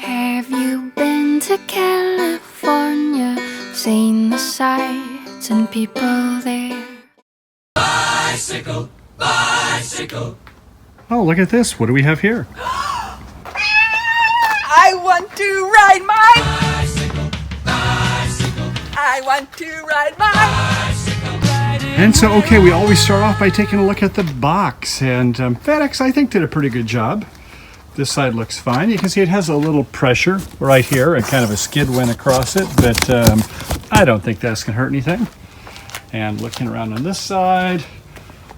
Have you been to California, seen the sights and people there? Bicycle, bicycle. Oh, look at this. What do we have here? I want to ride my Bicycle, bicycle. I want to ride my Bicycle. And so, okay, we always start off by taking a look at the box. And FedEx, I think, did a pretty good job. This side looks fine. You can see it has a little pressure right here and kind of a skid went across it, but I don't think that's going to hurt anything. And looking around on this side,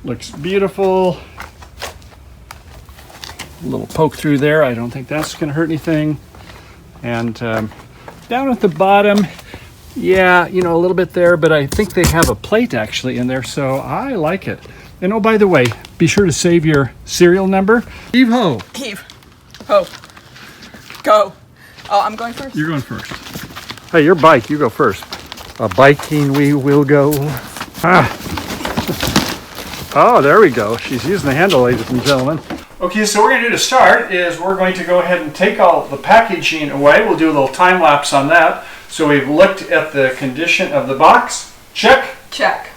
looks beautiful. A little poke through there. I don't think that's going to hurt anything. And down at the bottom, yeah, you know, a little bit there, but I think they have a plate actually in there, so I like it. And oh, by the way, be sure to save your serial number. Heave ho. Heave. Ho. Go. Oh, I'm going first? You're going first. Hey, your bike, you go first. A biking we will go. Ah. Oh, there we go. She's using the handle, ladies and gentlemen. Okay, so what we're going to do to start is we're going to go ahead and take all the packaging away. We'll do a little time lapse on that. So we've looked at the condition of the box. Check. Check.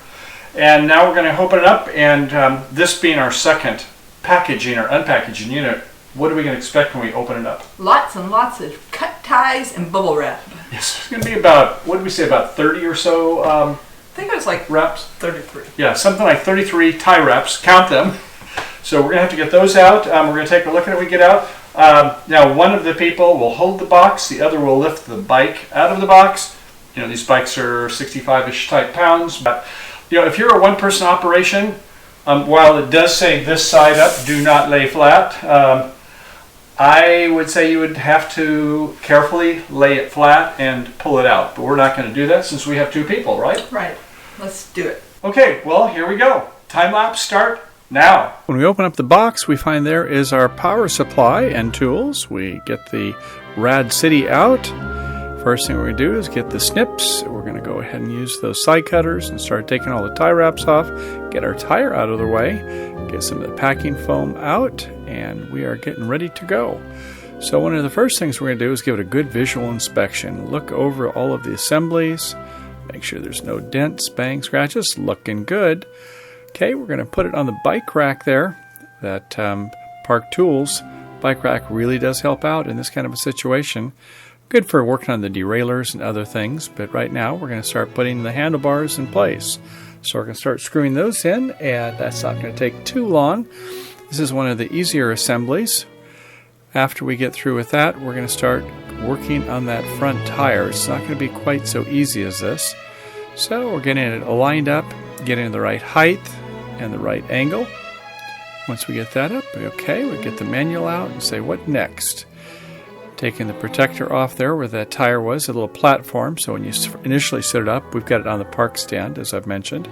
And now we're going to open it up, and this being our second packaging or unpackaging unit, what are we going to expect when we open it up? Lots and lots of cut ties and bubble wrap. Yes, it's going to be about, what did we say, about 30 or so I think it was like wraps? 33. Yeah, something like 33 tie wraps. Count them. So we're going to have to get those out. We're going to take a look at it when we get out. Now, one of the people will hold the box. The other will lift the bike out of the box. You know, these bikes are 65-ish type pounds. But, you know, if you're a one-person operation, while it does say this side up, do not lay flat, I would say you would have to carefully lay it flat and pull it out. But we're not going to do that since we have two people, right? Right. Let's do it. Okay, well, here we go. Time lapse start now. When we open up the box, we find there is our power supply and tools. We get the Rad City out. First thing we're going to do is get the snips. We're going to go ahead and use those side cutters and start taking all the tie wraps off, get our tire out of the way, get some of the packing foam out, and we are getting ready to go. So one of the first things we're going to do is give it a good visual inspection. Look over all of the assemblies, make sure there's no dents, bangs, scratches, looking good. Okay, we're going to put it on the bike rack there. That Park Tools bike rack really does help out in this kind of a situation. Good for working on the derailleurs and other things, but right now we're going to start putting the handlebars in place. So we're going to start screwing those in, and that's not going to take too long. This is one of the easier assemblies. After we get through with that, we're going to start working on that front tire. It's not going to be quite so easy as this. So we're getting it aligned up, getting the right height and the right angle. Once we get that up, okay, we get the manual out and say, what next? Taking the protector off there where that tire was, a little platform, so when you initially set it up, we've got it on the park stand, as I've mentioned.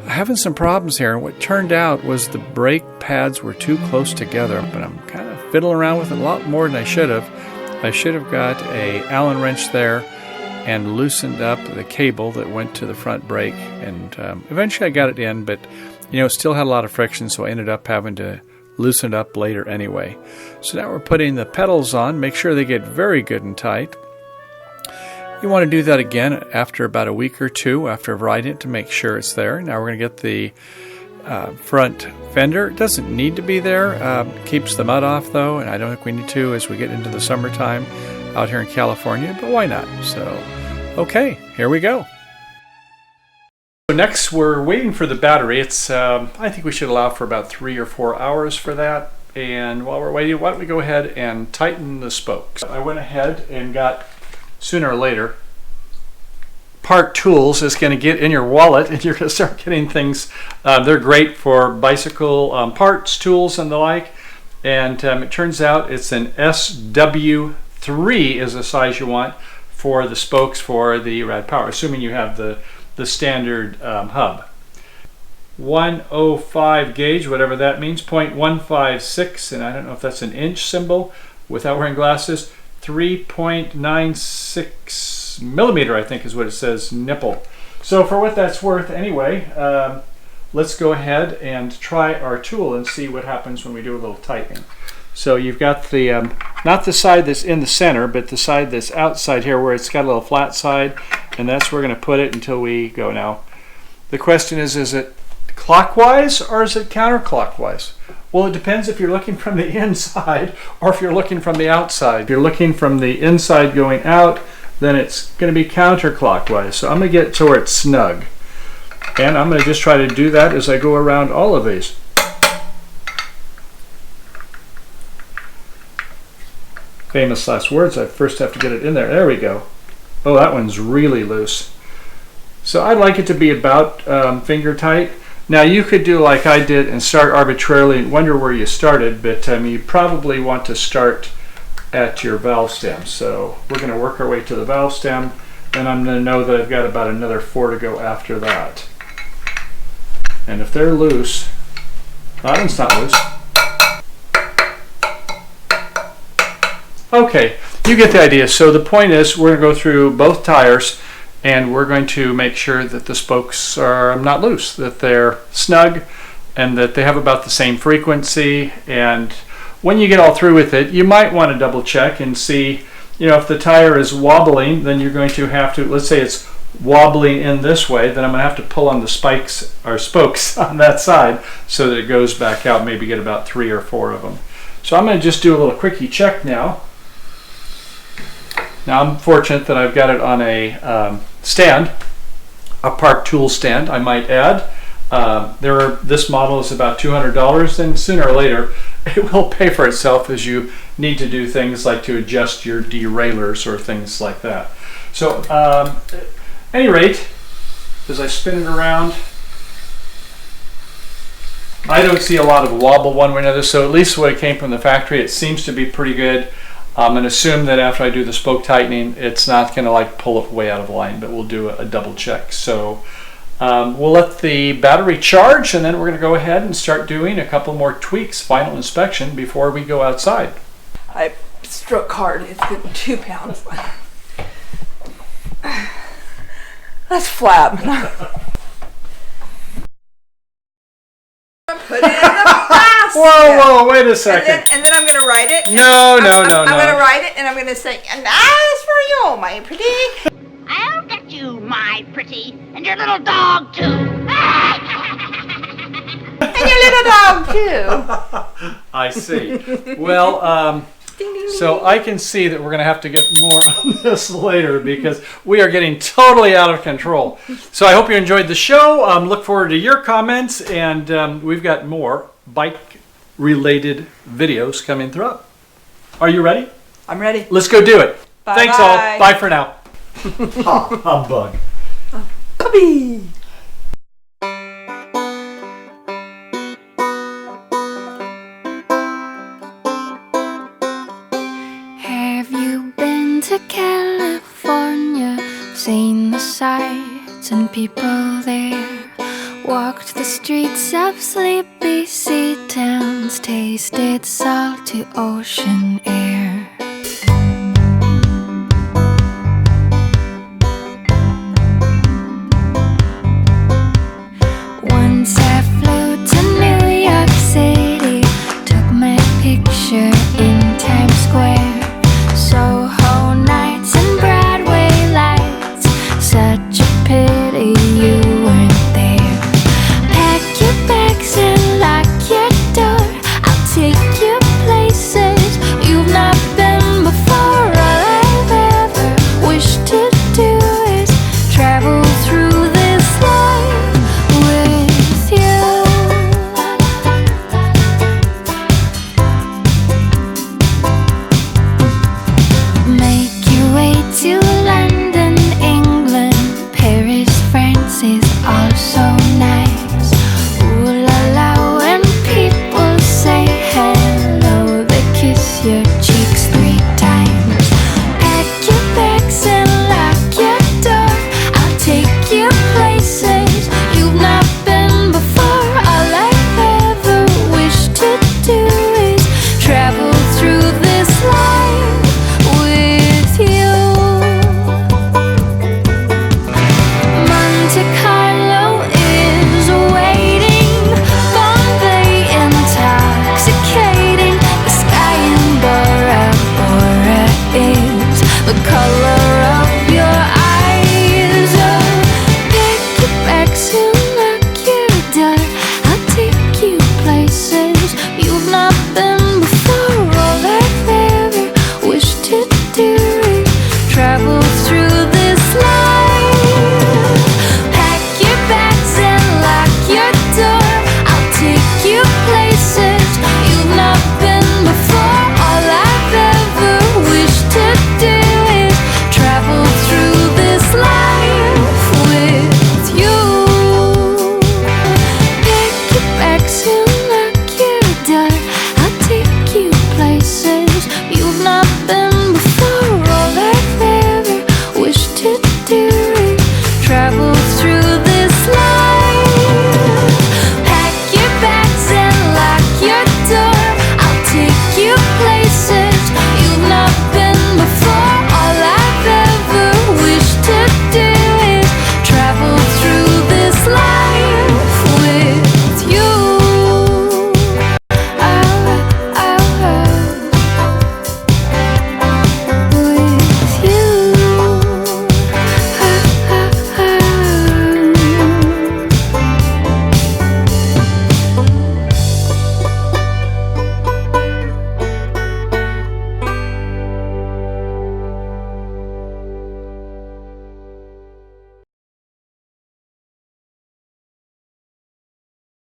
Having some problems here, and what turned out was the brake pads were too close together, but I'm kind of fiddling around with it a lot more than I should have. I should have got a Allen wrench there and loosened up the cable that went to the front brake, and eventually I got it in, but you know, it still had a lot of friction, so I ended up having to loosen it up later anyway. So now we're putting the pedals on, make sure they get very good and tight. You want to do that again after about a week or two after riding it to make sure it's there. Now we're going to get the front fender. It doesn't need to be there. Keeps the mud off though, and I don't think we need to as we get into the summertime out here in California, but why not? So, okay, here we go. So next we're waiting for the battery. It's I think we should allow for about 3 or 4 hours for that. And while we're waiting, why don't we go ahead and tighten the spokes. I went ahead and got, sooner or later, Park Tools is going to get in your wallet and you're going to start getting things. They're great for bicycle parts, tools, and the like. And it turns out it's an SW3 is the size you want for the spokes for the Rad Power, assuming you have the standard hub. 105 gauge, whatever that means, 0.156, and I don't know if that's an inch symbol without wearing glasses. 3.96 millimeter, I think is what it says, nipple. So for what that's worth anyway, let's go ahead and try our tool and see what happens when we do a little tightening. So you've got the, not the side that's in the center, but the side that's outside here where it's got a little flat side, and that's where we're going to put it until we go now. The question is it clockwise or is it counterclockwise? Well, it depends if you're looking from the inside or if you're looking from the outside. If you're looking from the inside going out, then it's going to be counterclockwise. So I'm going to get to where it's snug. And I'm going to just try to do that as I go around all of these. Famous last words. I first have to get it in there. There we go. Oh, that one's really loose. So I'd like it to be about finger tight. Now you could do like I did and start arbitrarily and wonder where you started, but you probably want to start at your valve stem. So we're going to work our way to the valve stem, and I'm going to know that I've got about another 4 to go after that. And if they're loose, that one's not loose. Okay, you get the idea. So the point is we're going to go through both tires and we're going to make sure that the spokes are not loose, that they're snug, and that they have about the same frequency. And when you get all through with it, you might want to double check and see, you know, if the tire is wobbling, then you're going to have to, let's say it's wobbling in this way, then I'm going to have to pull on the spikes or spokes on that side so that it goes back out, maybe get about 3 or 4 of them. So I'm going to just do a little quickie check now. Now I'm fortunate that I've got it on a stand, a park tool stand, I might add. This model is about $200, and sooner or later it will pay for itself as you need to do things like to adjust your derailleurs or things like that. So at any rate, as I spin it around, I don't see a lot of wobble one way or another, so at least the way it came from the factory, it seems to be pretty good. And assume that after I do the spoke tightening, it's not going to like pull it way out of line, but we'll do a double check. So we'll let the battery charge, and then we're going to go ahead and start doing a couple more tweaks, final inspection, before we go outside. I struck hard. It's been 2 pounds. That's flap. Put it in the basket. Whoa, wait a second. And then I'm going to write it. No. I'm going to write it, and I'm going to say, and that is for you, my pretty. I'll get you, my pretty, and your little dog, too. And your little dog, too. I see. Well, Ding, ding, so ding. I can see that we're going to have to get more on this later because we are getting totally out of control. So I hope you enjoyed the show. Look forward to your comments, and we've got more bike-related videos coming through. Are you ready? I'm ready. Let's go do it. Bye, Thanks bye. all. Bye for now. Humbug. Puppy. Have you been to California? Seen the sights and people there? Walked the streets of sleepy sea towns, tasted salty ocean